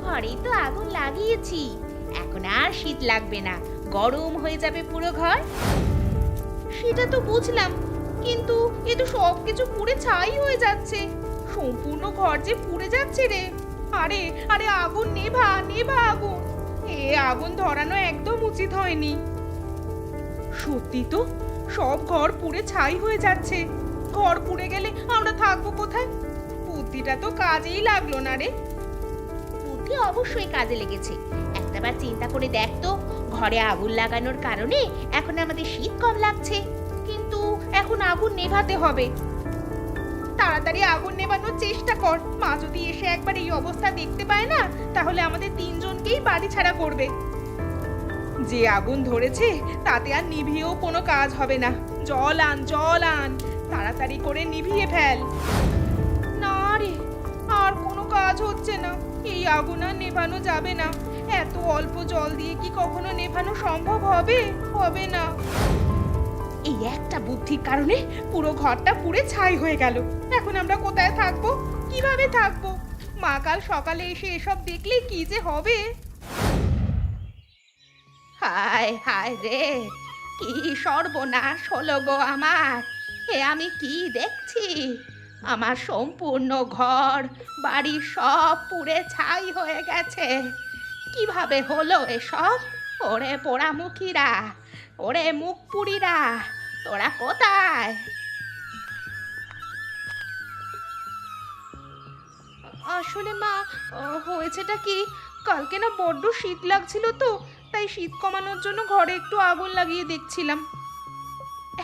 ঘরেই তো আগুন লাগিয়েছি, এখন আর শীত লাগবে না, গরম হয়ে যাবে পুরো ঘর। সেটা তো বুঝলাম, কিন্তু এ তো সবকিছু পুড়ে ছাই হয়ে যাচ্ছে, সম্পূর্ণ ঘর যে পুড়ে যাচ্ছে রে। আরে আরে আগুন নেভা নেভা আগুন, এ আগুন ধরানো একদম উচিত হয়নি। সত্যি তো, সব ঘর পুড়ে ছাই হয়ে যাচ্ছে। ঘর পুড়ে গেলে আমরা থাকবো কোথায়? বুদ্ধিটা তো কাজেই লাগলো না রে। বুদ্ধি অবশ্যই কাজে লেগেছে। একটাবার চিন্তা করে দেখ তো, ঘরে আগুন লাগানোর কারণে এখন আমাদের শীত কম লাগছে, কিন্তু এখন আগুন নেভাতে হবে। তাড়াতাড়ি আগুন নেভানোর চেষ্টা কর। মা যদি এসে একবার এই অবস্থা দেখতে পায় না, তাহলে আমাদের তিনজনকেই বাড়ি ছাড়া করবে। যে আগুন ধরেছে তাতে আর নিভিয়েও কোনো কাজ হবে না। জল আন, জল আন, তাড়াতাড়ি করে নিভিয়ে ফেল। না রে, আর কোনো কাজ হচ্ছে না। এই আগুন আর নেভানো যাবে না। এত অল্প জল দিয়ে কি কখনো নেভানো সম্ভব হবে? হবে না। এই একটা বুদ্ধির কারণে পুরো ঘরটা পুড়ে ছাই হয়ে গেল। এখন আমরা কোথায় থাকবো, কিভাবে থাকবো? মা কাল সকালে এসে এসব দেখলে কি যে হবে। হায় হায় রে, কি সর্বনাশ হলো গো আমার! এ আমি কি দেখছি? আমার সম্পূর্ণ ঘর বাড়ি সব পুড়ে ছাই হয়ে গেছে। কিভাবে হলো এসব? ওরে পোড়ামুখীরা, ওরে মুখপুরীরা, তোরা কোথায়? আসলে মা, হয়েছেটা কি, কালকে না বড্ড শীত লাগছিল তো, তাই শীত কমানোর জন্য ঘরে একটু আগুন লাগিয়ে দেখছিলাম।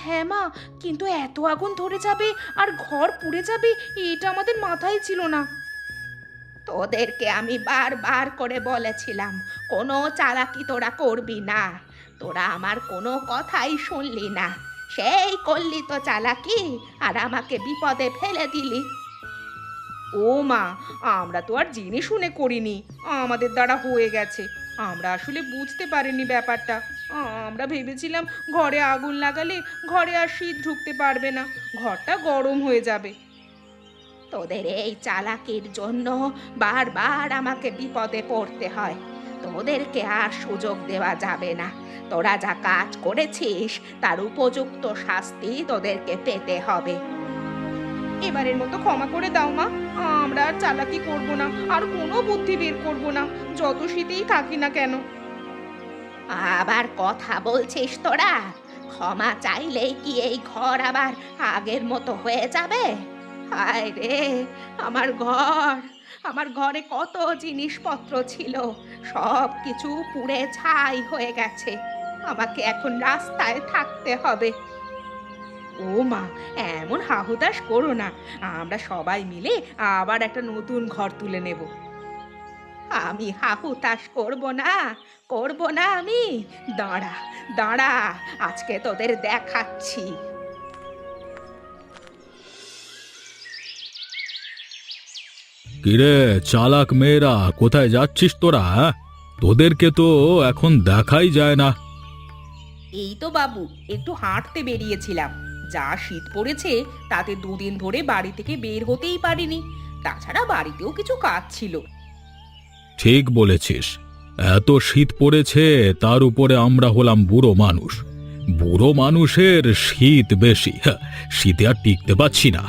হ্যাঁ মা, কিন্তু এত আগুন ধরে যাবে আর ঘর পুড়ে যাবে এটা আমাদের মাথায় ছিল না। তোদেরকে আমি বারবার করে বলেছিলাম কোনো চালাকি তোরা করবি না, তোরা আমার কোনো কথাই শুনলি না। সেই করলি তো চালাকি, আর আমাকে বিপদে ফেলে দিলি। ও মা, আমরা তো আর জেনে শুনে করিনি, আমাদের দ্বারা হয়ে গেছে। আমরা আসলে বুঝতে পারিনি ব্যাপারটা। আমরা ভেবেছিলাম ঘরে আগুন লাগালে ঘরে আর শীত ঢুকতে পারবে না, ঘরটা গরম হয়ে যাবে। তোদের এই চালাকির জন্য বারবার আমাকে বিপদে পড়তে হয়। তোদেরকে আর সুযোগ দেওয়া যাবে না। তোরা যা কাজ করেছিস তার উপযুক্ত শাস্তি তোদেরকে পেতে হবে। এবারের মতো ক্ষমা করে দাও মা, আমরা আর চালাকি করব না, আর কোনো বুদ্ধি বের করব না, যত শীতেই থাকি না কেন। আবার কথা বলছিস তোরা? ক্ষমা চাইলেই কি এই ঘর আবার আগের মতো হয়ে যাবে? হায় রে, আমার ঘর, আমার ঘরে কত জিনিসপত্র ছিল, সব কিছু পুড়ে ছাই হয়ে গেছে। আমাকে এখন রাস্তায় থাকতে হবে। ও মা, এমন হাহুতাশ করো না, আমরা সবাই মিলে আবার একটা নতুন ঘর তুলে নেব। আমি হাহুতাশ করব না, করব না আমি। দাঁড়া দাঁড়া, আজকে তোদের দেখাচ্ছি। কিরে চালাক মেয়েরা, কোথায় যাচ্ছিস তোরা? তোদেরকে তো এখন দেখাই যায় না। এই তো বাবু, একটু হাঁটতে বেরিয়েছিলাম। যা শীত পড়েছে তাতে দুদিন ধরে বাড়ি থেকে বের হতেই পারিনি। তাছাড়া বাড়িতেও কিছু কাজ ছিল। ঠিক বলেছিস, এত শীত পড়েছে, তার উপরে আমরা হলাম বুড়ো মানুষ। বুড়ো মানুষের শীত বেশি, হ্যাঁ, শীতে আর টিকতে পারছি না।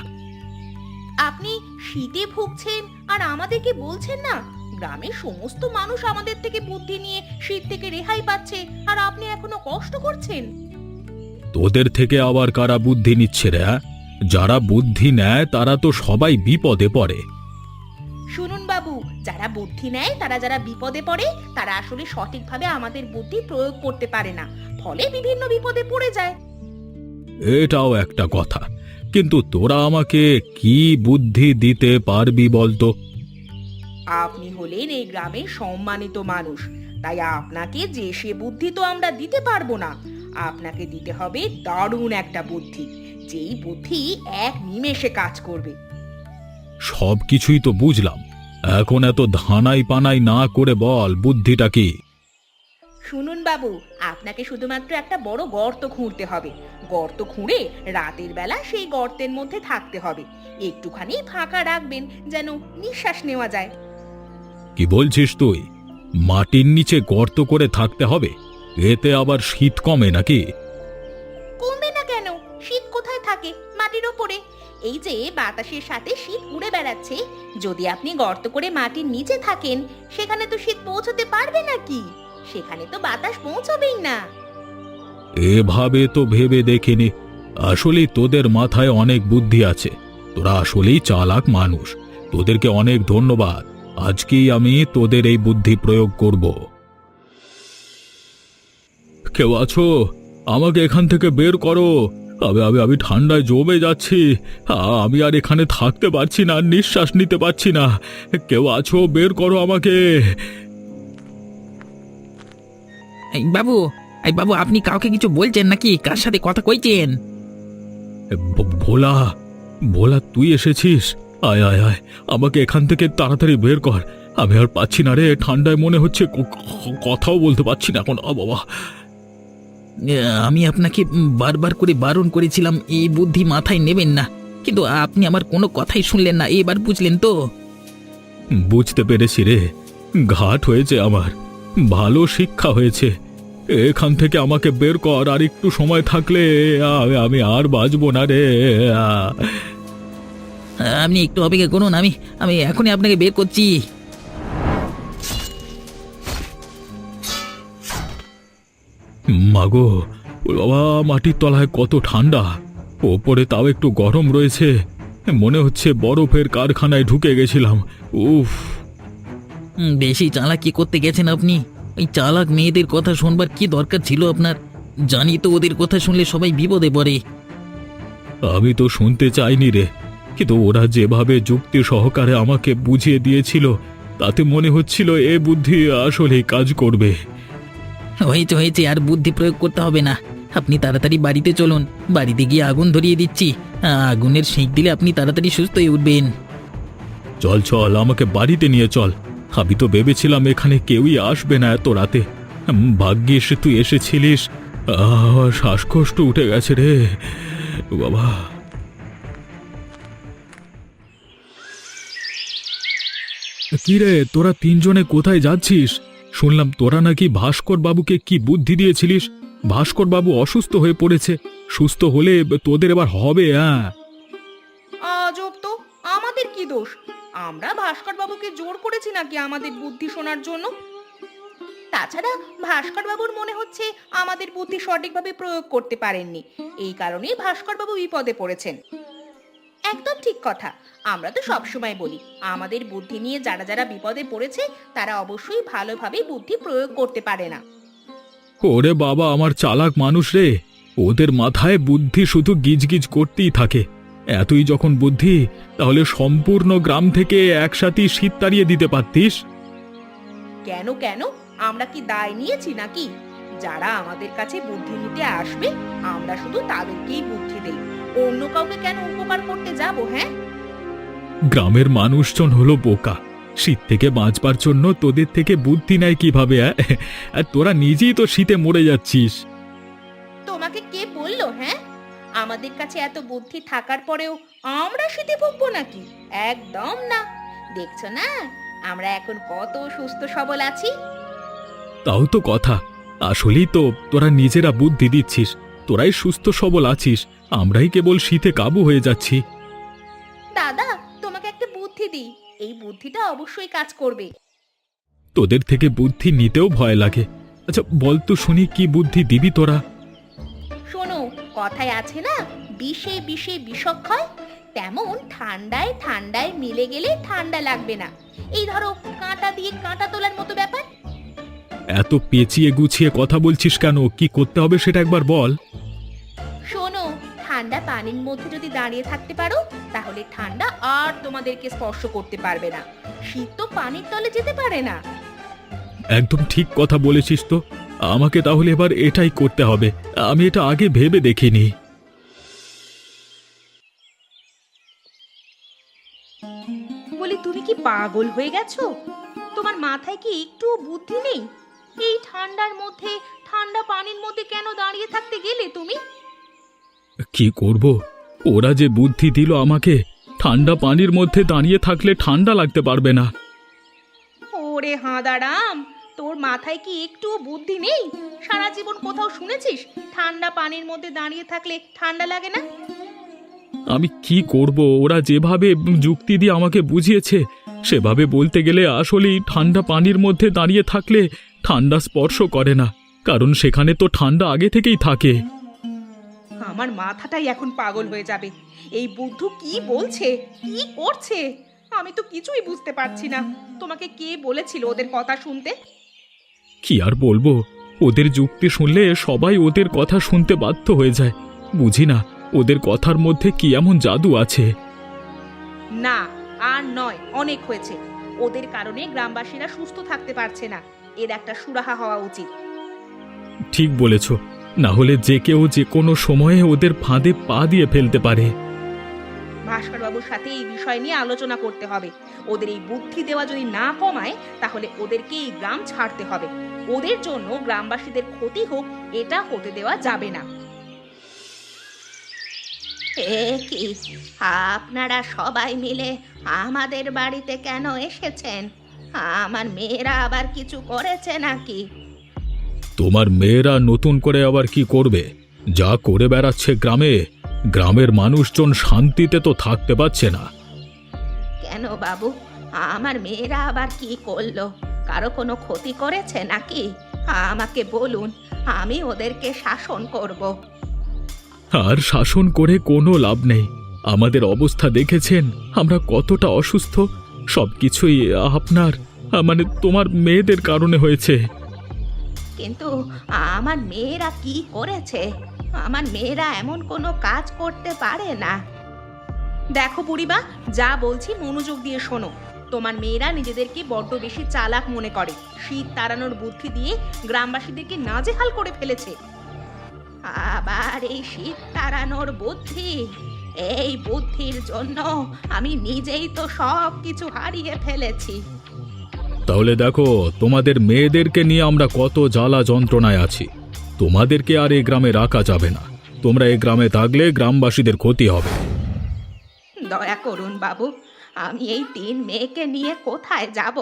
আপনি শীতে ভুগছেন আর আমাদেরকে বলছেন না? গ্রামের সমস্ত মানুষ আমাদের থেকে বুদ্ধি নিয়ে শীত থেকে রেহাই পাচ্ছে, আর আপনি এখনো কষ্ট করছেন। তোদের থেকে আবার কারা বুদ্ধি নিচ্ছে রে? যারা বুদ্ধি নেয় তারা তো সবাই বিপদে পড়ে। শুনুন বাবু, যারা বুদ্ধি নেয়, তারা যারা বিপদে পড়ে, তারা আসলে সঠিকভাবে আমাদের বুদ্ধি প্রয়োগ করতে পারে না, ফলে বিভিন্ন বিপদে পড়ে যায়। এটাও একটা কথা, কিন্তু তোরা আমাকে কি বুদ্ধি দিতে পারবি বলতো? আপনি হলেন এই গ্রামের সম্মানিত মানুষ, তাই আপনাকে যে সে বুদ্ধি তো আমরা দিতে পারবো না। আপনাকে দিতে হবে দারুণ একটা বুদ্ধি, যেই বুদ্ধি এক নিমেষে কাজ করবে। সব কিছুই তো বুঝলাম, এখন এত ধানাই পানাই না করে বল বুদ্ধিটা কি? শুনুন বাবু, আপনাকে শুধুমাত্র একটা বড় গর্ত খুঁড়তে হবে। গর্ত খুঁড়ে রাতের বেলা সেই গর্তের মধ্যে থাকতে হবে। একটুখানি ফাঁকা রাখবেন যেন নিঃশ্বাস নেওয়া যায়। কি বলছিস তুই? মাটির নিচে গর্ত করে থাকতে হবে? এতে আবার শীত কমে নাকি? কমবে না কেন? শীত কোথায় থাকে? মাটির ওপরে। এই যে বাতাসের সাথে শীত উড়ে বেড়াচ্ছে, যদি আপনি গর্ত করে মাটির নিচে থাকেন, সেখানে তো শীত পৌঁছতে পারবে নাকি? সেখানে তো বাতাস পৌঁছবেই না। এভাবে তো ভেবে দেখিনি। আসলেই তোদের মাথায় অনেক বুদ্ধি আছে। তোরা আসলেই চালাক মানুষ। তোদেরকে অনেক ধন্যবাদ। আজকেই আমি তোদের এই বুদ্ধি প্রয়োগ করব। কেউ আছো? আমাকে এখান থেকে বের করো। আমি ঠান্ডায় জমে যাচ্ছি। আমি আর এখানে থাকতে পারছি না, নিঃশ্বাস নিতে পারছি না। কেউ আছো? বের করো আমাকে। এই বাবু, আপনি কাউকে কিছু বলছেন নাকি? কার সাথে কথা কইছেন? ভোলা, ভোলা তুই এসেছিস? আয় আয় আয়, আমাকে এখান থেকে তাড়াতাড়ি বের কর। আমি আর পাচ্ছি না রে, ঠান্ডায় মনে হচ্ছে কথাও বলতে পারছি না এখন। বাবা, আমি আপনাকে বারবার করে বারণ করেছিলাম এই বুদ্ধি মাথায় নেবেন না, কিন্তু আপনি আমার কোনো কথাই শুনলেন না। এবার বুঝলেন তো? বুঝতে পেরেছি রে, ঘাট হয়েছে আমার, ভালো শিক্ষা হয়েছে। এখান থেকে আমাকে বের কর, আর একটু সময় থাকলে আমি আর বাঁচবো না রে। আপনি একটু অপেক্ষা করুন, আমি এখনই আপনাকে বের করছি। মাগো, বাবা, মাটির তলায় কত ঠান্ডা, ওপরে তাও একটু গরম রয়েছে। মনে হচ্ছে বরফের কারখানায় ঢুকে গেছিলাম। উফ! বেশি চালাকি করতে গেছেন আপনি। এই চালাক মেয়েদের কথা শুনবার কি দরকার ছিল আপনার? জানি তো ওদের কথা শুনলে সবাই বিপদে পড়ে। আমি তো শুনতে চাইনি রে, কিন্তু ওরা যেভাবে যুক্তি সহকারে আমাকে বুঝিয়ে দিয়েছিল, তাতে মনে হচ্ছিল এ বুদ্ধি আসলেই কাজ করবে। হয়েছে, আর বুদ্ধি প্রয়োগ করতে হবে না। আপনি তাড়াতাড়ি বাড়িতে চলুন, বাড়িতে গিয়ে আগুন ধরিয়ে দিচ্ছি। আগুনের সেঁক দিলে আপনি তাড়াতাড়ি সুস্থ হয়ে উঠবেন। চল চল, আমাকে বাড়িতে নিয়ে চল। আমি তো ভেবেছিলাম এখানে কেউই আসবে না এত রাতে। ভাগ্যিস তুই এসেছিলিস। শ্বাসকষ্ট উঠে গেছে রে বাবা। কি রে, তোরা তিনজনে কোথায় যাচ্ছিস? শুনলাম তোরা নাকি ভাস্কর বাবুকে কি বুদ্ধি দিয়েছিলিস। ভাস্কর বাবু অসুস্থ হয়ে পড়েছে, সুস্থ হলে তোদের এবার হবে। আজব তো, আমাদের কি দোষ? আমরা ভাস্কর বাবুকে জোর করেছি নাকি আমাদের বুদ্ধি শোনার জন্য? তাছাড়া ভাস্কর বাবুর মনে হচ্ছে আমাদের বুদ্ধি সঠিকভাবে প্রয়োগ করতে পারেননি, এই কারণেই ভাস্কর বাবু বিপদে পড়েছেন। একদম ঠিক কথা। আমরা তো সবসময় বলি, আমাদের বুদ্ধি নিয়ে যারা যারা বিপদে পড়েছে তারা অবশ্যই ভালোভাবে বুদ্ধি প্রয়োগ করতে পারে না। ওরে বাবা, আমার চালাক মানুষ রে, ওদের মাথায় বুদ্ধি শুধু গিজগিজ করতেই থাকে। এতই যখন বুদ্ধি, তাহলে সম্পূর্ণ গ্রাম থেকে একসাথেই শীত তাড়িয়ে দিতে পারতিস। কেন কেন, আমরা কি দায় নিয়েছি নাকি? যারা আমাদের কাছে বুদ্ধি নিতে আসবে, আমরা শুধু তাদেরকেই বুদ্ধি দেই, অন্য কাউকে কেন উপকার করতে যাব? হ্যাঁ, গ্রামের মানুষজন হলো বোকা, শীত থেকে বাঁচবার জন্য তোদের থেকে বুদ্ধি নেয় কিভাবে? আর তোরা নিজেই তো শীতে মরে যাচ্ছিস। তোমাকে কে বললো? হ্যাঁ, আমাদের কাছে এত বুদ্ধি থাকার পরেও আমরা শীতে ভুগবো নাকি? একদম না। দেখছো না আমরা এখন কত সুস্থ সবল আছি। তাও তো কথা, আসলেই তো তোরা নিজেরা বুদ্ধি দিচ্ছিস। তোরাই সুস্থ সবল আছিস, আমরাই কেবল শীতে কাবু হয়ে যাচ্ছি। দাদা, তোমাকে একটা বুদ্ধি দিই, এই বুদ্ধিটা অবশ্যই কাজ করবে। তোদের থেকে বুদ্ধি নিতেও ভয় লাগে। আচ্ছা বল তো শুনি, কি বুদ্ধি দিবি তোরা? শোনো, কথায় আছে না, বিষে বিষে বিষক্ষয়, তেমন ঠান্ডায় ঠান্ডায় মিলে গেলে ঠান্ডা লাগবে না। এই ধরো, কাঁটা দিয়ে কাঁটা তোলার মতো ব্যাপার। এত পেঁচিয়ে গুছিয়ে কথা বলছিস কেন? কি করতে হবে সেটা একবার বল। শোনো, ঠান্ডা পানির মধ্যে যদি দাঁড়িয়ে থাকতে পারো, তাহলে ঠান্ডা আর তোমাদেরকে স্পর্শ করতে পারবে না। শীত তো পানির তলে যেতে পারে না। একদম ঠিক কথা বলেছিস তো। আমাকে তাহলে এবার এটাই করতে হবে। আমি এটা আগে ভেবে দেখিনি। বলি, তুমি কি পাগল হয়ে গেছো? তোমার মাথায় কি একটু বুদ্ধি নেই? এই ঠান্ডার মধ্যে ঠান্ডা পানির মধ্যে কেন দাঁড়িয়ে থাকতে গেলে তুমি? কি করব? ওরা যে বুদ্ধি দিল আমাকে, ঠান্ডা পানির মধ্যে দাঁড়িয়ে থাকলে ঠান্ডা লাগতে পারবে না। ওরে হাঁদারাম, তোর মাথায় কি একটুও বুদ্ধি নেই? সারা জীবন কোথাও শুনেছিস ঠান্ডা পানির মধ্যে দাঁড়িয়ে থাকলে ঠান্ডা লাগে না? আমি কি করব? ওরা যেভাবে যুক্তি দিয়ে আমাকে বুঝিয়েছে সেভাবে বলতে গেলে আসলেই ঠান্ডা পানির মধ্যে দাঁড়িয়ে থাকলে ঠান্ডা স্পর্শ করে না, কারণ সেখানে তো ঠান্ডা আগে থেকেই থাকে। আমার মাথাটাই এখন পাগল হয়ে যাবে। এই বুদ্ধু কি বলছে, কি করছে, আমি তো কিছুই বুঝতে পারছি না। তোমাকে কে বলেছিল ওদের কথা শুনতে? কি আর বলবো, ওদের যুক্তি শুনলে সবাই ওদের কথা শুনতে বাধ্য হয়ে যায়। বুঝি না ওদের কথার মধ্যে কি এমন জাদু আছে। না, আর নয়, অনেক হয়েছে। ওদের কারণে গ্রামবাসীরা সুস্থ থাকতে পারছে না। এর একটা সুরাহা হওয়া উচিত। ঠিক বলেছ, না হলে যে কেউ যে কোনো সময়ে ওদের ফাঁদে পা দিয়ে ফেলতে পারে। ভাস্করবাবুর সাথে এই বিষয় নিয়ে আলোচনা করতে হবে। ওদের এই বুদ্ধি দেওয়া যদি না কমায় তাহলে ওদেরকে এই গ্রাম ছাড়তে হবে। ওদের জন্য গ্রামবাসীদের ক্ষতি হোক, এটা হতে দেওয়া যাবে না। কি আপনারা সবাই মিলে আমাদের বাড়িতে কেন এসেছেন? আমার মেয়েরা আবার কিছু করেছে নাকি? তোমার মেয়েরা নতুন করে আবার কি করবে? যা করে বেড়াচ্ছে গ্রামে, গ্রামের মানুষজন শান্তিতে তো থাকতে পারছে না। কেন বাবু, আমার মেয়েরা আবার কি করলো? কারো কোনো ক্ষতি করেছে নাকি? আমাকে বলুন, আমি ওদেরকে শাসন করব। আর শাসন করে কোনো লাভ নেই। আমাদের অবস্থা দেখেছেন, আমরা কতটা অসুস্থ। সবকিছুই আপনার মানে তোমার মেয়েদের কারণে হয়েছে। কিন্তু আমার মেয়েরা কি করেছে? আমার মেয়েরা এমন কোনো কাজ করতে পারে না। দেখো বুড়িমা, যা বলছি মনোযোগ দিয়ে শোনো। তোমার মেয়েরা নিজেদেরকে বড্ড বেশি চালাক মনে করে। শীত তাড়ানোর বুদ্ধি দিয়ে গ্রামবাসীদেরকে নাজেহাল করে ফেলেছে। আবার এই শীত তাড়ানোর বুদ্ধি, এই বুদ্ধির জন্য আমি নিজেই তো সব কিছু হারিয়ে ফেলেছি। তাহলে দেখো, তোমাদের মেয়েদেরকে নিয়ে আমরা কত জ্বালা যন্ত্রণায় আছি। তোমাদেরকে আর এই গ্রামে রাখা যাবে না। তোমরা এই গ্রামে থাকলে গ্রামবাসীদের ক্ষতি হবে। দয়া করুন বাবু, আমি এই 3 মেয়েকে নিয়ে কোথায় যাব?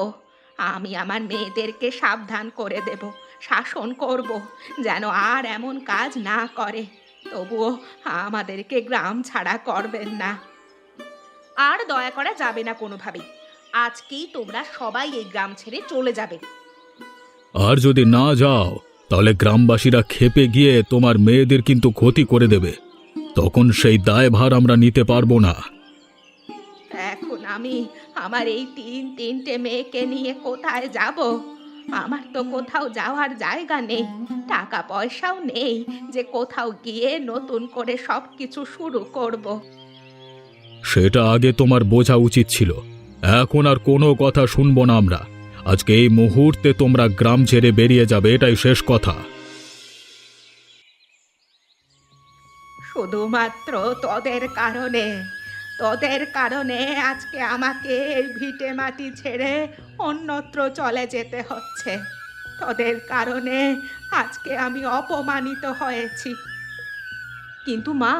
আমি আমার মেয়েদেরকে সাবধান করে দেব, শাসন করব, যেন আর এমন কাজ না করে। তবুও আমাদেরকে গ্রাম ছাড়া করবেন না। আর দয়া করা যাবে না কোনোভাবেই। আজকেই তোমরা সবাই এই গ্রাম ছেড়ে চলে যাবে। আর যদি না যাও তাহলে গ্রামবাসীরা ক্ষেপে গিয়ে তোমার মেয়েদের কিন্তু ক্ষতি করে দেবে। তখন সেই দায়ভার আমরা নিতে পারবো না। এখন আমি আমার এই তিনটে মেয়েকে নিয়ে কোথায় যাব? আমার তো কোথাও যাওয়ার জায়গা নেই, টাকা পয়সাও নেই যে কোথাও গিয়ে নতুন করে সবকিছু শুরু করব। সেটা আগে তোমার বোঝা উচিত ছিল। এখন আর কোনো কথা শুনবো না আমরা। আজকে এই মুহূর্তে তোমরা গ্রাম ছেড়ে বেরিয়ে যাবে, এটাই শেষ কথা। শুধুমাত্র তোদের কারণে আজকে আমাকে এই ভিটে মাটি ছেড়ে অন্যত্র চলে যেতে হচ্ছে। তোদের কারণে আজকে আমি অপমানিত হয়েছি। কিন্তু মা,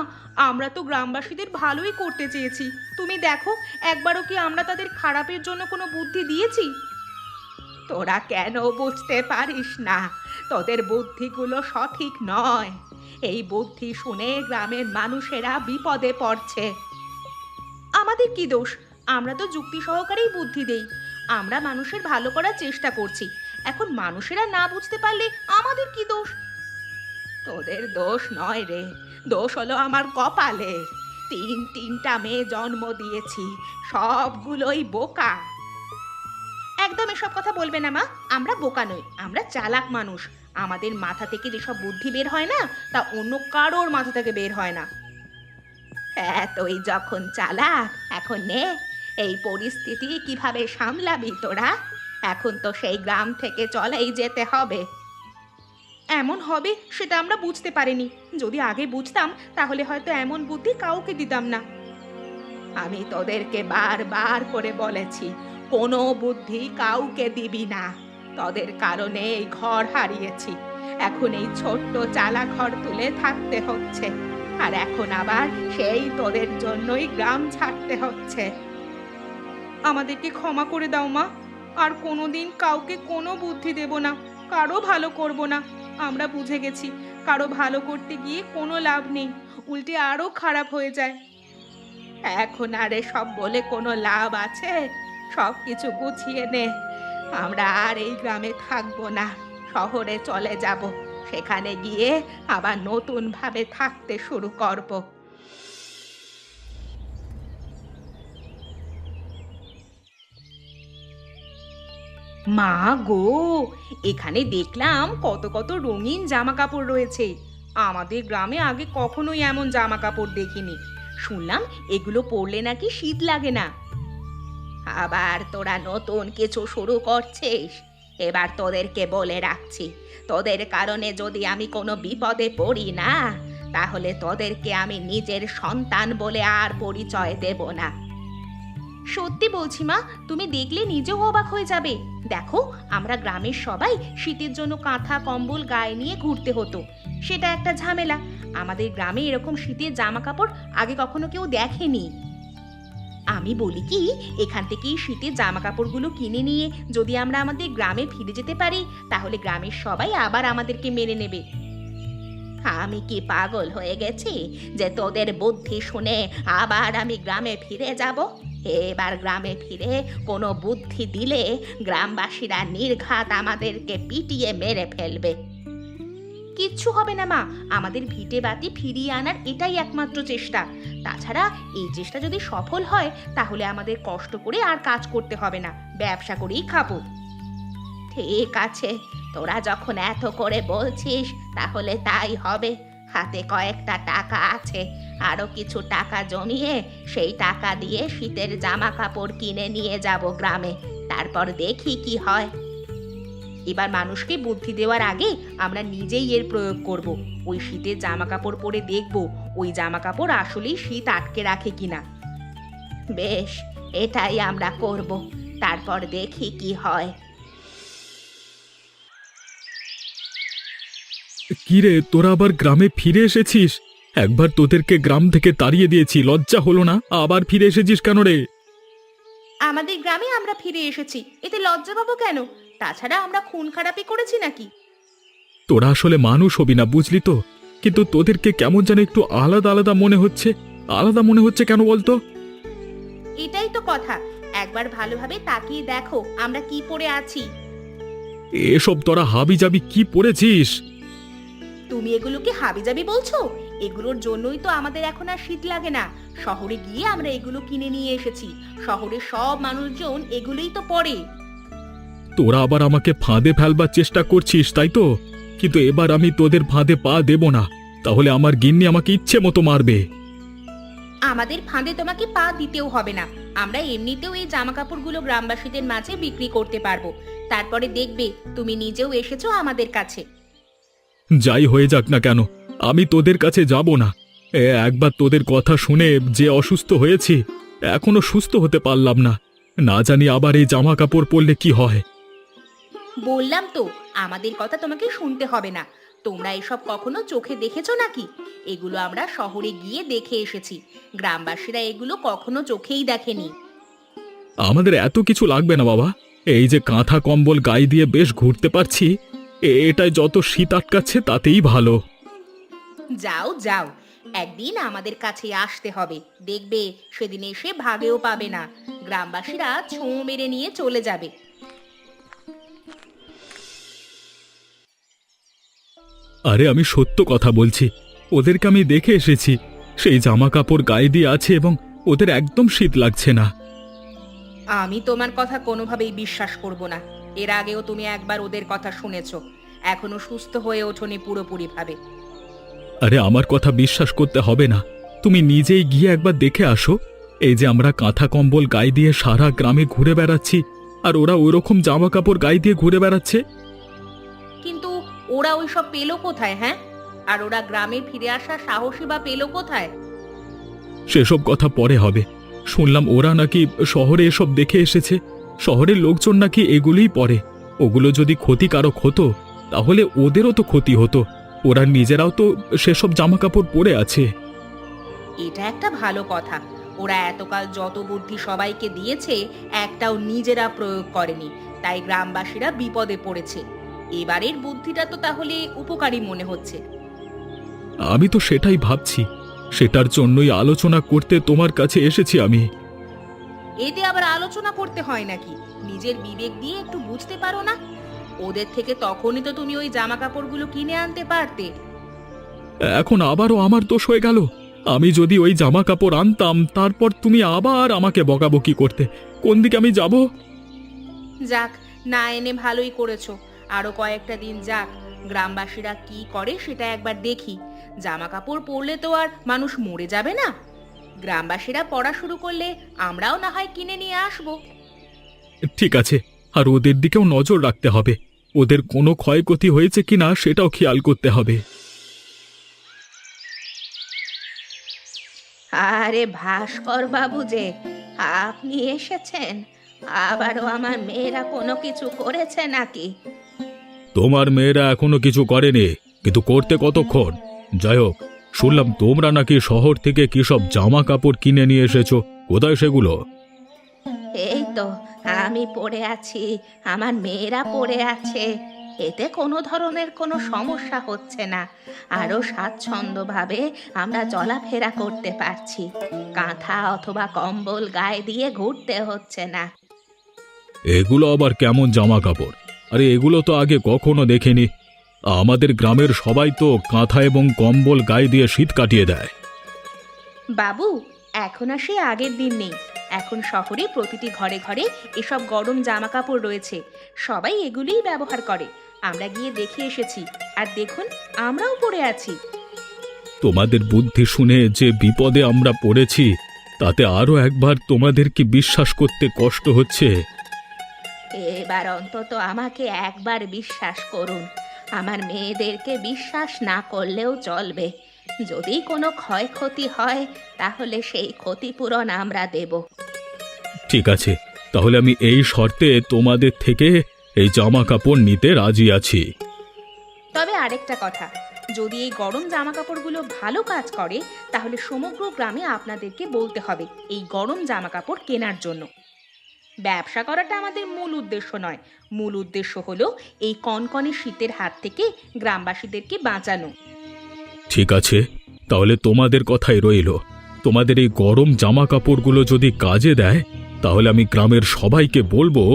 আমরা তো গ্রামবাসীদের ভালোই করতে চেয়েছি। তুমি দেখো, একবারও কি আমরা তাদের খারাপের জন্য কোনো বুদ্ধি দিয়েছি? তোরা কেন বুঝতে পারিস না? তোদের বুদ্ধিগুলো সঠিক নয়। এই বুদ্ধি শুনে গ্রামের মানুষেরা বিপদে পড়ছে। আমাদের কি দোষ? আমরা তো যুক্তি সহকারেই বুদ্ধি দেই। আমরা মানুষের ভালো করার চেষ্টা করছি। এখন মানুষেরা না বুঝতে পারলে আমাদের কি দোষ? তোদের দোষ নয় রে, দোষ হলো আমার কপালের। তিনটা মেয়ে জন্ম দিয়েছি, সবগুলোই বোকা। একদম এসব কথা বলবে না মা, আমরা বোকা নই, আমরা চালাক মানুষ। আমাদের মাথা থেকে যেসব বুদ্ধি বের হয় না, তা অন্য কারোর মাথা থেকে বের হয় না। তুই যখন চালাক, এখন নে, এই পরিস্থিতি কিভাবে সামলাবি তোরা? এখন তো সেই গ্রাম থেকে চলেই যেতে হবে। এমন হবে সেটা আমরা বুঝতে পারিনি। যদি আগে বুঝতাম তাহলে হয়তো এমন বুদ্ধি কাউকে দিতাম না। আমি তোদেরকে বারবার করে বলেছি, কোনো বুদ্ধি কাউকে দিবি না। তোদের কারণে এই ঘর হারিয়েছি, এখন এই ছোট্ট চালা ঘর তুলে থাকতে হচ্ছে। আর এখন আবার সেই তোদের জন্যই গ্রাম ছাড়তে হচ্ছে। আমাদেরকে ক্ষমা করে দাও মা, আর কোনোদিন কাউকে কোনো বুদ্ধি দেব না, কারো ভালো করব না। আমরা বুঝে গেছি কারো ভালো করতে গিয়ে কোনো লাভ নেই, উল্টে আরো খারাপ হয়ে যায়। এখন আর এসব বলে কোনো লাভ আছে? সব কিছু গুছিয়ে নে। আমরা আর এই গ্রামে থাকবো না, শহরে চলে যাব। সেখানে গিয়ে আবার নতুন ভাবে থাকতে শুরু করব। মা গো, এখানে দেখলাম কত কত রঙিন জামা কাপড় রয়েছে। আমাদের গ্রামে আগে কখনোই এমন জামা কাপড় দেখিনি। শুনলাম এগুলো পরলে নাকি শীত লাগে না। আবার তোরা নতুন কিছু শুরু করছিস? এবার তোদেরকে বলে রাখছি, তোদের কারণে যদি আমি কোনো বিপদে পড়ি না, তাহলে তোদেরকে আমি নিজের সন্তান বলে আর পরিচয় দেব না। সত্যি বলছি মা, তুমি দেখলে নিজেও অবাক হয়ে যাবে। দেখো, আমরা গ্রামের সবাই শীতের জন্য কাঁথা কম্বল গায়ে নিয়ে ঘুরতে হতো। সেটা একটা ঝামেলা। আমাদের গ্রামে এরকম শীতের জামা কাপড় আগে কখনো কেউ দেখেনি। আমি বলি কি, এখান থেকেই শীতের জামা কাপড়গুলো কিনে নিয়ে যদি আমরা আমাদের গ্রামে ফিরে যেতে পারি, তাহলে গ্রামের সবাই আবার আমাদেরকে মেনে নেবে। আমি কি পাগল হয়ে গেছি যে তোদের বুদ্ধি শুনে আবার আমি গ্রামে ফিরে যাব? এবার গ্রামে ফিরে কোনো বুদ্ধি দিলে গ্রামবাসীরা নির্ঘাত আমাদেরকে পিটিয়ে মেরে ফেলবে। কিচ্ছু হবে না মা, আমাদের ভিটে বাতি ফিরিয়ে আনার এটাই একমাত্র চেষ্টা। তাছাড়া এই চেষ্টা যদি সফল হয়, তাহলে আমাদের কষ্ট করে আর কাজ করতে হবে না, ব্যবসা করেই খাবো। ঠিক আছে, তোরা যখন এত করে বলছিস তাহলে তাই হবে। হাতে কয়েকটা টাকা আছে, আরো কিছু টাকা জমিয়ে সেই টাকা দিয়ে শীতের জামা কাপড় কিনে নিয়ে যাব গ্রামে। তারপর দেখি কি হয়। এবার মানুষকে বুদ্ধি দেওয়ার আগে আমরা নিজেই এর প্রয়োগ করব। ওই শীতের জামা কাপড় পরে দেখব ওই জামা কাপড় আসলেই শীত আটকে রাখে কিনা। বেশ, এটাই আমরা করব, তারপর দেখি কি হয়। কিরে, তোরা আবার গ্রামে ফিরে এসেছিস? একবার তোদেরকে গ্রাম থেকে তাড়িয়ে দিয়েছি, লজ্জা হলো না? আবার ফিরে এসেছিস কেন রে? আমাদের গ্রামে আমরা ফিরে এসেছি, এতে লজ্জা পাবো কেন? তাছাড়া আমরা খুন খারাপি করেছি নাকি? তোরা আসলে মানুষ হবি না, বুঝলি তো? কিন্তু তোদেরকে কেমন যেন একটু আলাদা আলাদা মনে হচ্ছে। আলাদা মনে হচ্ছে কেন বলতো? এটাই তো কথা, একবার ভালোভাবে তাকিয়ে দেখো আমরা কি পরে আছি। এসব তোরা হাবি যাবি কি পড়েছিস? তুমি এগুলোকে হাবিজাবি বলছো? এগুলোর জন্যই তো আমাদের এখন আর শীত লাগে না। শহরে গিয়ে আমরা এগুলো কিনে নিয়ে এসেছি। শহরের সব মানুষজন এগুলোই তো পরে। তোরা আবার আমাকে ফাঁদে ফেলবার চেষ্টা করছিস, তাই তো? কিন্তু এবার আমি তোদের ফাঁদে পা দেব না, তাহলে আমার গিন্নি আমাকে ইচ্ছে মতো মারবে। আমাদের ফাঁদে তোমাকে পা দিতেও হবে না। আমরা এমনিতেও এই জামা কাপড়গুলো গ্রামবাসীদের মাঝে বিক্রি করতে পারবো। তারপরে দেখবে তুমি নিজেও এসেছো আমাদের কাছে। যাই হয়ে যাক না কেন, আমি তোদের কাছে যাব না। একবার তোদের কথা শুনে যে অসুস্থ হয়েছি, এখনো সুস্থ হতে পারলাম না। না জানি আবার এই জামা কাপড় পরলে কি হয়। বললাম তো, আমাদের কথা তোমাকে শুনতে হবে না। তোমরা এসব কখনো চোখে দেখেছো নাকি? এগুলো আমরা শহরে গিয়ে দেখে এসেছি। গ্রামবাসীরা এগুলো কখনো চোখেই দেখেনি। আমাদের এত কিছু লাগবে না বাবা, এই যে কাঁথা কম্বল গায়ে দিয়ে বেশ ঘুরতে পারছি, এটাই যত শীত আটকাচ্ছে তাতেই ভালো। যাও যাও, একদিন আমাদের কাছে আসতে হবে, দেখবে সেদিন এসে ভাগেও পাবে না। গ্রামবাসীরা ছোঁ মেরে নিয়ে চলে যাবে। আরে আমি সত্য কথা বলছি, ওদেরকে আমি দেখে এসেছি। সেই জামা কাপড় গায়ে দিয়ে আছে এবং ওদের একদম শীত লাগছে না। আমি তোমার কথা কোনোভাবেই বিশ্বাস করব না। এর আগেও তুমি একবার ওদের কথা শুনেছো, এখনো সুস্থ হয়ে ওঠোনি পুরোপুরি ভাবে। আরে আমার কথা বিশ্বাস করতে হবে না, তুমি নিজেই গিয়ে একবার দেখে আসো। এই যে আমরা কাঁথা কম্বল গায়ে দিয়ে সারা গ্রামে ঘুরে বেড়াচ্ছি, আর ওরা ওইরকম জামা কাপড় গায়ে দিয়ে ঘুরে বেড়াচ্ছে। কিন্তু ওরা ওইসব পেলো কোথায়? হ্যাঁ, আর ওরা গ্রামে ফিরে আসার সাহসী বা পেলো কোথায়? সেসব কথা পরে হবে। শুনলাম ওরা নাকি শহরে এসব দেখে এসেছে। শহরের লোকজন নাকি এগুলোই পরে। ওগুলো যদি ক্ষতিকারক হতো তাহলে ওদেরও তো ক্ষতি হতো। ওরা নিজেরাও তো সেসব জামা কাপড় পরে আছে। এটা একটা ভালো কথা। ওরা এতকাল যত বুদ্ধি সবাইকে দিয়েছে, একটাও নিজেরা প্রয়োগ করেনি। তাই গ্রামবাসীরা বিপদে পড়েছে। এবারের বুদ্ধিটা তো তাহলে উপকারী মনে হচ্ছে। আমি তো সেটাই ভাবছি, সেটার জন্যই আলোচনা করতে তোমার কাছে এসেছি আমি। এতে আবার আলোচনা করতে হয় নাকি? নিজের বিবেক দিয়ে একটু বুঝতে পারো না? ওদের থেকে তখনই তো তুমি ওই জামা কাপড়গুলো কিনে আনতে পারতে। এখন আবারও আমার দোষ হয়ে গেল। আমি যদি ওই জামা কাপড় আনতাম, তারপর তুমি আবার আমাকে বকাবকি করতে। কোন দিকে আমি যাব? যাক, না এনে ভালোই করেছো। আরো কয়েকটা দিন যাক, গ্রামবাসীরা কি করে সেটা একবার দেখি। জামা কাপড় পরলে তো আর মানুষ মরে যাবে না। গ্রামবাসীরা পড়া শুরু করলে আমরাও না হয় কিনে নিয়ে আসবো। ঠিক আছে, আর ওদের দিকেও নজর রাখতে হবে। ওদের কোনো ক্ষয়ক্ষতি হয়েছে কিনা সেটাও খেয়াল করতে হবে। আরে ভাস্কর বাবু যে, আপনি এসেছেন? আবারও আমার মেয়েরা কোনো কিছু করেছে নাকি? তোমার মেয়েরা এখনো কিছু করেনি, কিন্তু করতে কতক্ষণ? যাই হোক, শুনলাম তোমরা নাকি শহর থেকে কি সব জামা কাপড় কিনে নিয়ে এসেছো। কোথায় সেগুলো? এই তো আমি পড়ে আছি, আমার মেয়েরা পড়ে আছে। এতে কোনো ধরনের কোনো সমস্যা হচ্ছে না। আরো স্বাচ্ছন্দ্যভাবে আমরা চলাফেরা করতে পারছি। কাঁথা অথবা কম্বল গায়ে দিয়ে ঘুরতে হচ্ছে না। এগুলো আবার কেমন জামা কাপড়? আরে এগুলো তো আগে কখনো দেখিনি। আমাদের গ্রামের সবাই তো কাঁথা এবং কম্বল গায়ে দিয়ে শীত কাটিয়ে দেয়। বাবু, এখন আর সে আগের দিন নেই। এখন শহরে প্রতিটি ঘরে ঘরে এসব গরম জামা কাপড় রয়েছে। সবাই এগুলিই ব্যবহার করে। আমরা গিয়ে দেখে এসেছি, আর দেখুন আমরাও পড়ে আছি। তোমাদের বুদ্ধি শুনে যে বিপদে আমরা পড়েছি, তাতে আরো একবার তোমাদেরকে বিশ্বাস করতে কষ্ট হচ্ছে। এবার অন্তত আমাকে একবার বিশ্বাস করুন। আমার মেয়েদেরকে বিশ্বাস না করলেও চলবে। যদি কোনো ক্ষয়ক্ষতি হয় তাহলে সেই ক্ষতিপূরণ আমরা দেব। ঠিক আছে, তাহলে আমি এই শর্তে তোমাদের থেকে এই জামা কাপড় নিতে রাজি আছি। তবে আরেকটা কথা, যদি এই গরম জামা কাপড়গুলো ভালো কাজ করে তাহলে সমগ্র গ্রামে আপনাদেরকে বলতে হবে এই গরম জামা কাপড় কেনার জন্য। ব্যবসা করাটা আমাদের মূল উদ্দেশ্য নয়। মূল উদ্দেশ্য হলো এই কনকনে শীতের হাত থেকে গ্রামবাসীদেরকে বাঁচানো। ঠিক আছে, তাহলে তোমাদের কথাই রইল। তোমাদের এই গরম জামা কাপড়গুলো যদি কাজে দেয়, তাহলে আমি গ্রামের সবাইকে বলবো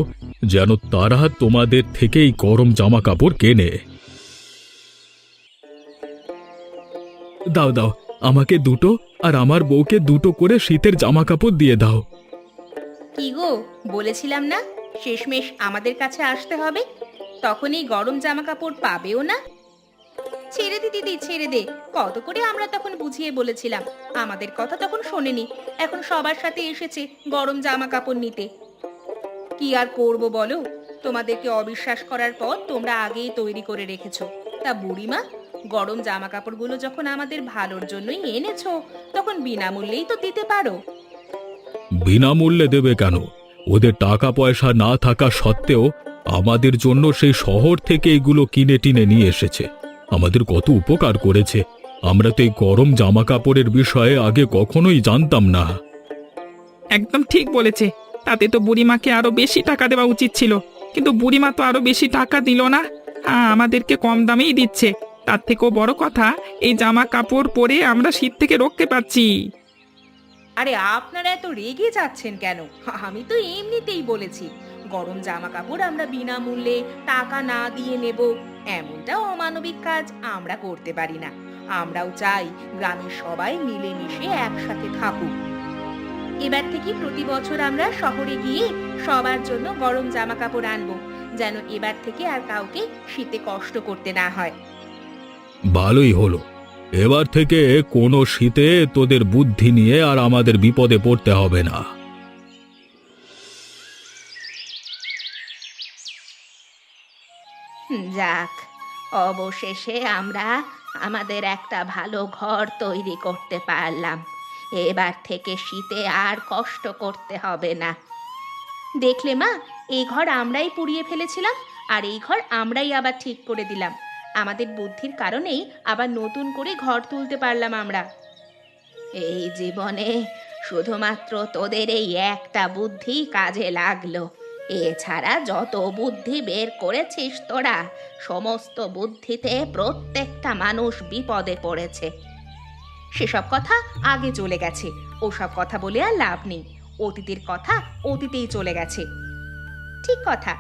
যেন তারা তোমাদের থেকেই গরম জামা কাপড় কেনে। দাও দাও, আমাকে দুটো আর আমার বউকে দুটো করে শীতের জামা কাপড় দিয়ে দাও। কি গো, বলেছিলাম না শেষমেশ আমাদের কাছে আসতে হবে? তখন এই গরম জামা কাপড় পাবেও না। ছেড়ে দে দিদি, ছেড়ে দে। কত করে আমরা তখন বুঝিয়ে বলেছিলাম, আমাদের কথা তখন শোনেনি। এখন সবার সাথে এসেছে গরম জামা কাপড় নিতে। কি আর করব বলো? তোমাদেরকে অবিশ্বাস করার পর তোমরা আগেই তৈরি করে রেখেছো। তা বুড়িমা, গরম জামা কাপড়গুলো যখন আমাদের ভালোর জন্যই এনেছো, তখন বিনামূল্যেই তো দিতে পারো। বিনামূল্যে দেবে কেন? ওদের টাকা পয়সা না থাকা সত্ত্বেও আমাদের জন্য সেই শহর থেকে এগুলো কিনে টিনে নিয়ে এসেছে। আমাদের কত উপকার করেছে। আমরা তো এই গরম জামা কাপড়ের বিষয়ে আগে কখনোই জানতাম না। একদম ঠিক বলেছে। তাতে তো বুড়িমাকে আরো বেশি টাকা দেওয়া উচিত ছিল, কিন্তু বুড়িমা তো আরো বেশি টাকা দিল না। আমাদেরকে কম দামেই দিচ্ছে। তার থেকেও বড় কথা, এই জামা কাপড় পরে আমরা শীত থেকে রক্ষে পাচ্ছি। আরে আপনারা এত রেগে যাচ্ছেন কেন? আমি তো এমনিতেই বলেছি গরম জামা কাপড় আমরা বিনামূল্যে টাকা না দিয়ে নেব। এমনটা অমানবিক কাজ আমরা করতে পারি না। আমরাও চাই গ্রামের সবাই মিলেমিশে একসাথে থাকুক। এবার থেকে প্রতি বছর আমরা শহরে গিয়ে সবার জন্য গরম জামা কাপড় আনবো, যেন এবার থেকে আর কাউকে শীতে কষ্ট করতে না হয়। ভালোই হলো। এবার থেকে কোনো শীতে তোদের বুদ্ধি নিয়ে আর আমাদের বিপদে পড়তে হবে না। যাক, অবশেষে আমরা আমাদের একটা ভালো ঘর তৈরি করতে পারলাম। এবার থেকে শীতে আর কষ্ট করতে হবে না। দেখলে মা, এই ঘর আমরাই পুড়িয়ে ফেলেছিলাম, আর এই ঘর আমরাই আবার ঠিক করে দিলাম। আমাদের বুদ্ধির কারণেই আবার নতুন করে ঘর তুলতে পারলাম আমরা। এই জীবনে শুধুমাত্র তোদের এই একটা বুদ্ধি কাজে লাগলো। এছাড়া যত বুদ্ধি বের করেছিস তোরা, সমস্ত বুদ্ধিতে প্রত্যেকটা মানুষ বিপদে পড়েছে। সেসব কথা আগে চলে গেছে, ওসব কথা বলে আর লাভ নেই। অতীতের কথা অতীতেই চলে গেছে। ঠিক কথা,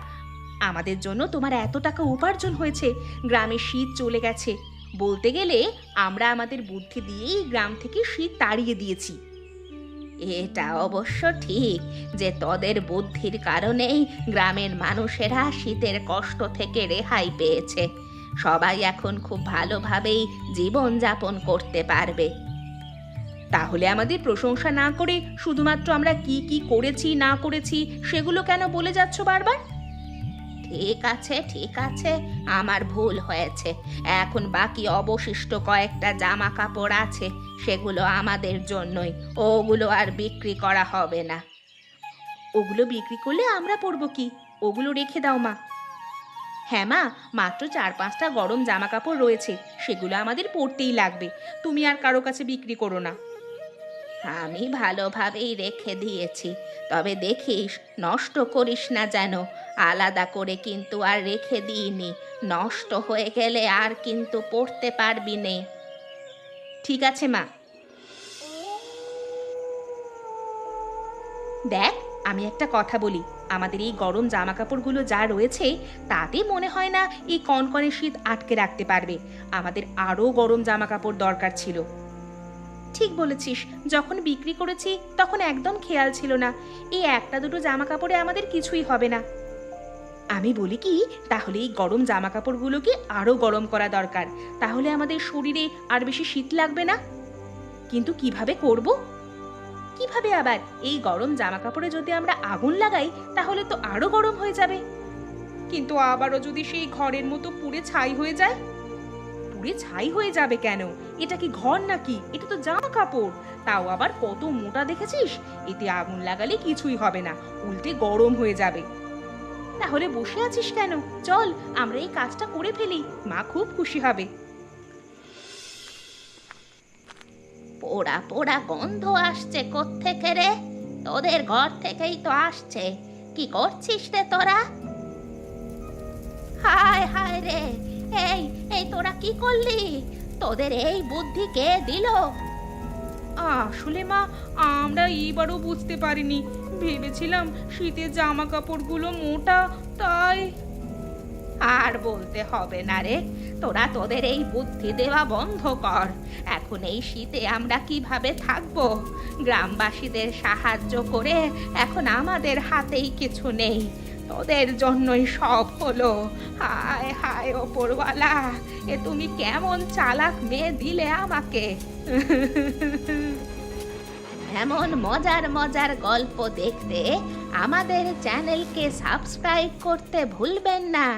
আমাদের জন্য তোমার এত টাকা উপার্জন হয়েছে, গ্রামে শীত চলে গেছে। বলতে গেলে আমরা আমাদের বুদ্ধি দিয়েই গ্রাম থেকে শীত তাড়িয়ে দিয়েছি। এটা অবশ্য ঠিক যে তোদের বুদ্ধির কারণেই গ্রামের মানুষেরা শীতের কষ্ট থেকে রেহাই পেয়েছে। সবাই এখন খুব ভালোভাবেই জীবনযাপন করতে পারবে। তাহলে আমাদের প্রশংসা না করে শুধুমাত্র আমরা কি কি করেছি না করেছি সেগুলো কেন বলে যাচ্ছ বারবার? ঠিক আছে ঠিক আছে, আমার ভুল হয়েছে। এখন বাকি অবশিষ্ট কয়েকটা জামা কাপড় আছে, সেগুলো আমাদের জন্যই, ওগুলো আর বিক্রি করা হবে না। ওগুলো বিক্রি করলে আমরা পরবো কি? ওগুলো রেখে দাও মা। হ্যাঁ মা, মাত্র 4-5টা গরম জামা কাপড় রয়েছে, সেগুলো আমাদের পরতেই লাগবে। তুমি আর কারো কাছে বিক্রি করো না। আমি ভালোভাবেই রেখে দিয়েছি, তবে দেখিস নষ্ট করিস না যেন। আলাদা করে কিন্তু আর রেখে দিইনি, নষ্ট হয়ে গেলে আর কিন্তু পড়তে পারবি নে। ঠিক আছে মা। দেখ, আমি একটা কথা বলি, আমাদের এই গরম জামা কাপড়গুলো যা রয়েছে তাতে মনে হয় না এই কনকনে শীত আটকে রাখতে পারবে। আমাদের আরও গরম জামা কাপড় দরকার ছিল। ঠিক বলেছিস, যখন বিক্রি করেছি তখন একদম খেয়াল ছিল না। এই একটা দুটো জামা কাপড়ে আমাদের কিছুই হবে না। আমি বলি কি, তাহলে এই গরম জামা কাপড়গুলোকে আরো গরম করা দরকার, তাহলে আমাদের শরীরে আর বেশি শীত লাগবে না। কিন্তু কিভাবে করব? কিভাবে আবার? এই গরম জামা কাপড়ে যদি আমরা আগুন লাগাই তাহলে তো আরো গরম হয়ে যাবে। কিন্তু আবারও যদি সেই ঘরের মতো পুড়ে ছাই হয়ে যায়? পুড়ে ছাই হয়ে যাবে কেন? এটা কি ঘর নাকি? এটা তো জামা কাপড়, তাও আবার কত মোটা দেখেছিস। এতে আগুন লাগালে কিছুই হবে না, উল্টে গরম হয়ে যাবে। তাহলে বসে আছিস কেন? চল আমরা এই কাজটা করে ফেলি, মা খুব খুশি হবে। পোড়া পোড়া গন্ধ আসছে কোত্থেকে রে? তোদের ঘর থেকেই তো আসছে। কি করছিস রে তোরা? হায় হায় রে, এই এই তোরা কি করলি? তোদের এই বুদ্ধি কে দিল? আসলে মা, আমরা এইবারও বুঝতে পারিনি। ভেবেছিলাম শীতের জামা কাপড়গুলো মোটা, তাই। আর বলতে হবে না রে, তোরা তোদের এই বুদ্ধি দেওয়া বন্ধ কর। এখন এই শীতে আমরা কিভাবে থাকবো? গ্রামবাসীদের সাহায্য করে এখন আমাদের হাতেই কিছু নেই, তোদের জন্যই সব হলো। হায় হায় ওপরওয়ালা, এ তুমি কেমন চালাক মেয়ে দিলে আমাকে। এমন মজার মজার গল্প দেখতে আমাদের চ্যানেলকে সাবস্ক্রাইব করতে ভুলবেন না।